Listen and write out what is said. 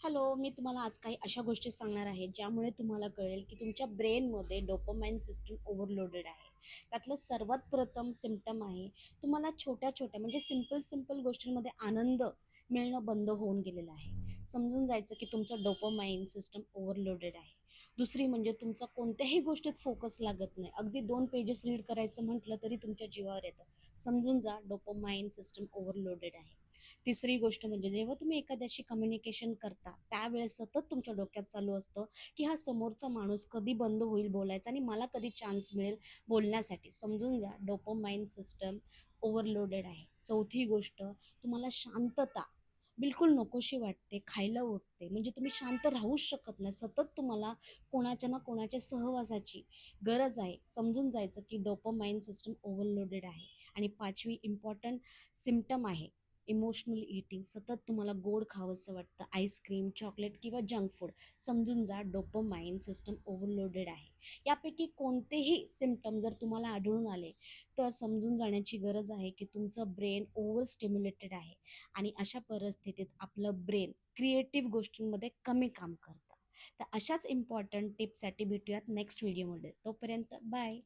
Hello, मी तुम्हाला आज काही अशा गोष्टी सांगणार आहे, ज्यामुळे तुम्हाला कळेल की तुमच्या ब्रेनमध्ये डोपामाइन सिस्टम ओव्हरलोडेड आहे. त्यातलं सर्वात प्रथम सिम्प्टम आहे, तुम्हाला छोट्या-छोट्या म्हणजे सिंपल गोष्टींमध्ये आनंद मिळणं बंद होऊन गेलेलं आहे. समजून जायचं की तुमचं डोपामाइन सिस्टम ओव्हरलोडेड आहे. दुसरी म्हणजे तुमचा कोणत्याही गोष्टीत फोकस लागत नाही. अगदी 2 पेजेस रीड करायचं म्हटलं तरी तुमच्या जीवावर येतं. समजून जा डोपामाइन सिस्टम ओव्हरलोडेड आहे. तिसरी गोष्ट म्हणजे जेव्हा तुम्ही एखाद्याशी कम्युनिकेशन करता, त्यावेळेस सतत तुमच्या डोक्यात चालू असतं, की हा समोरचा माणूस कधी बंद होईल बोलायचा आणि मला कधी चान्स मिळेल बोलण्यासाठी. समजून जा डोपामाइन सिस्टम ओव्हरलोडेड आहे. चौथी गोष्ट तुम्हाला शांतता बिलकुल नकोशी वाटते, खायला उठते. म्हणजे तुम्ही शांत राहूच शकत नाही. सतत तुम्हाला कोणाच्या ना कोणाच्या सहवासाची गरज आहे. समजून जायचं की डोपामाइन सिस्टम ओव्हरलोडेड आहे. आणि 5वी इम्पॉर्टंट सिम्प्टम आहे इमोशनल ईटिंग. सतत तुम्हाला गोड खावंसं वाटतं, आईस्क्रीम, चॉकलेट किंवा जंक फूड. समजून जा डोपामाइन सिस्टम ओव्हरलोडेड आहे. यापैकी कोणतेही सिम्प्टम जर तुम्हाला आढळून आले, तर समजून जाण्याची गरज आहे की तुमचं ब्रेन ओव्हर स्टिम्युलेटेड आहे आणि अशा परिस्थितीत आपलं ब्रेन क्रिएटिव्ह गोष्टींमध्ये कमी काम करतं. तर अशाच इम्पॉर्टंट टिप्ससाठी भेटूयात नेक्स्ट व्हिडिओमध्ये. तोपर्यंत बाय.